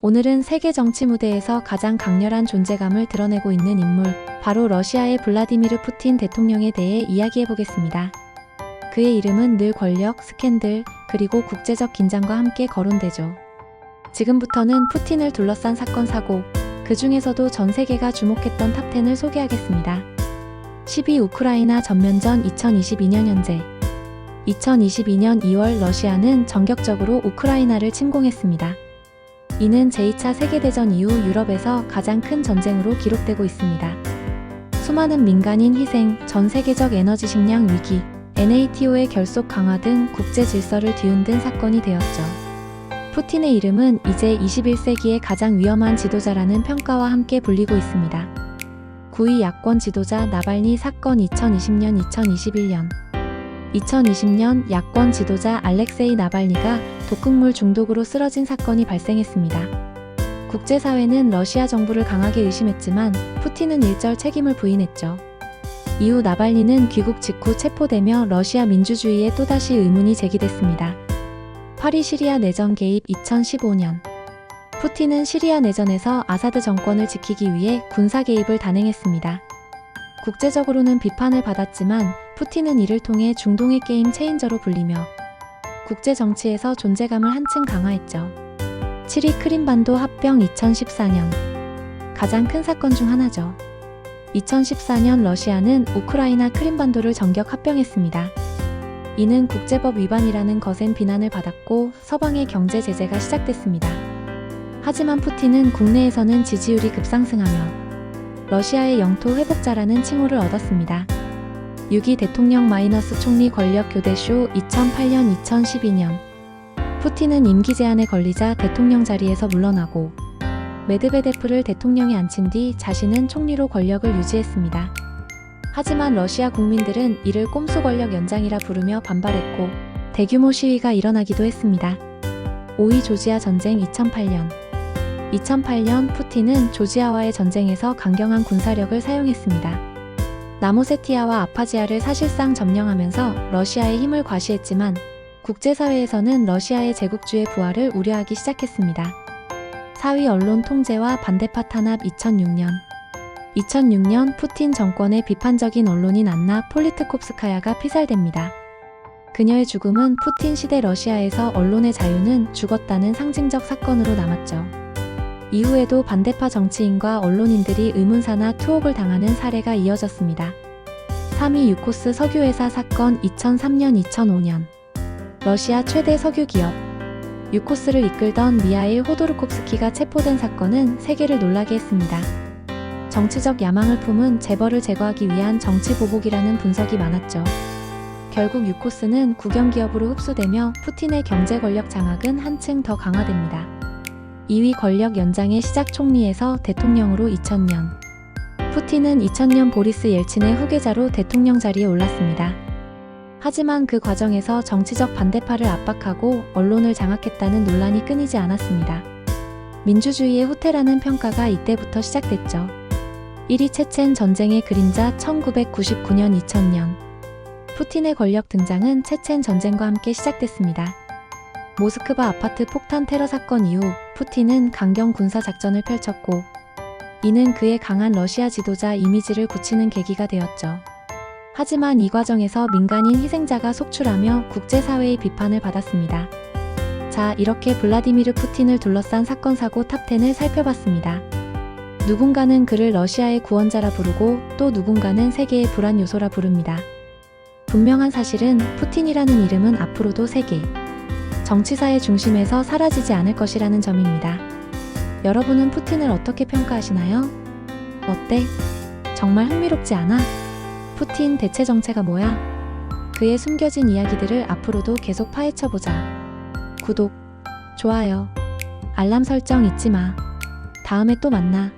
오늘은 세계 정치 무대에서 가장 강렬한 존재감을 드러내고 있는 인물, 바로 러시아의 블라디미르 푸틴 대통령에 대해 이야기해보겠습니다. 그의 이름은 늘 권력, 스캔들, 그리고 국제적 긴장과 함께 거론되죠. 지금부터는 푸틴을 둘러싼 사건 사고, 그 중에서도 전 세계가 주목했던 탑10을 소개하겠습니다. 12. 우크라이나 전면전 2022년 현재 2022년 2월 러시아는 전격적으로 우크라이나를 침공했습니다. 이는 제2차 세계대전 이후 유럽에서 가장 큰 전쟁으로 기록되고 있습니다. 수많은 민간인 희생, 전 세계적 에너지 식량 위기, NATO의 결속 강화 등 국제 질서를 뒤흔든 사건이 되었죠. 푸틴의 이름은 이제 21세기의 가장 위험한 지도자라는 평가와 함께 불리고 있습니다. 9위 야권 지도자 나발니 사건 2020년 2020년 야권 지도자 알렉세이 나발니가 독극물 중독으로 쓰러진 사건이 발생했습니다. 국제사회는 러시아 정부를 강하게 의심했지만 푸틴은 일절 책임을 부인했죠. 이후 나발니는 귀국 직후 체포되며 러시아 민주주의에 또다시 의문이 제기됐습니다. 8위 시리아 내전 개입 2015년 푸틴은 시리아 내전에서 아사드 정권을 지키기 위해 군사 개입을 단행했습니다. 국제적으로는 비판을 받았지만 푸틴은 이를 통해 중동의 게임 체인저로 불리며 국제 정치에서 존재감을 한층 강화했죠. 7위 크림반도 합병 2014년 가장 큰 사건 중 하나죠. 2014년 러시아는 우크라이나 크림반도를 전격 합병했습니다. 이는 국제법 위반이라는 거센 비난을 받았고 서방의 경제 제재가 시작됐습니다. 하지만 푸틴은 국내에서는 지지율이 급상승하며 러시아의 영토 회복자라는 칭호를 얻었습니다. 6위 대통령 - 총리 권력 교대 쇼 2008년-2012년 푸틴은 임기 제한에 걸리자 대통령 자리에서 물러나고 메드베데프를 대통령에 앉힌 뒤 자신은 총리로 권력을 유지했습니다. 하지만 러시아 국민들은 이를 꼼수 권력 연장이라 부르며 반발했고 대규모 시위가 일어나기도 했습니다. 5위 조지아 전쟁 2008년 푸틴은 조지아와의 전쟁에서 강경한 군사력을 사용했습니다. 나모세티아와 아파지아를 사실상 점령하면서 러시아의 힘을 과시했지만 국제사회에서는 러시아의 제국주의 부활을 우려하기 시작했습니다. 4위 언론 통제와 반대파 탄압 2006년 푸틴 정권의 비판적인 언론인 안나 폴리트콥스카야가 피살됩니다. 그녀의 죽음은 푸틴 시대 러시아에서 언론의 자유는 죽었다는 상징적 사건으로 남았죠. 이후에도 반대파 정치인과 언론인들이 의문사나 투옥을 당하는 사례가 이어졌습니다. 3위 유코스 석유회사 사건 2003년-2005년 러시아 최대 석유기업 유코스를 이끌던 미하일 호도르콥스키가 체포된 사건은 세계를 놀라게 했습니다. 정치적 야망을 품은 재벌을 제거하기 위한 정치보복이라는 분석이 많았죠. 결국 유코스는 국영기업으로 흡수되며 푸틴의 경제 권력 장악은 한층 더 강화됩니다. 2위 권력 연장의 시작 총리에서 대통령으로 2000년 푸틴은 2000년 보리스 옐친의 후계자로 대통령 자리에 올랐습니다. 하지만 그 과정에서 정치적 반대파를 압박하고 언론을 장악했다는 논란이 끊이지 않았습니다. 민주주의의 후퇴라는 평가가 이때부터 시작됐죠. 1위 체첸 전쟁의 그림자 1999년 2000년 푸틴의 권력 등장은 체첸 전쟁과 함께 시작됐습니다. 모스크바 아파트 폭탄 테러 사건 이후 푸틴은 강경 군사 작전을 펼쳤고 이는 그의 강한 러시아 지도자 이미지를 굳히는 계기가 되었죠. 하지만 이 과정에서 민간인 희생자가 속출하며 국제사회의 비판을 받았습니다. 자, 이렇게 블라디미르 푸틴을 둘러싼 사건 사고 탑10을 살펴봤습니다. 누군가는 그를 러시아의 구원자라 부르고 또 누군가는 세계의 불안 요소라 부릅니다. 분명한 사실은 푸틴이라는 이름은 앞으로도 세계 정치사의 중심에서 사라지지 않을 것이라는 점입니다. 여러분은 푸틴을 어떻게 평가하시나요? 어때? 정말 흥미롭지 않아? 푸틴 대체 정체가 뭐야? 그의 숨겨진 이야기들을 앞으로도 계속 파헤쳐보자. 구독, 좋아요, 알람 설정 잊지 마. 다음에 또 만나.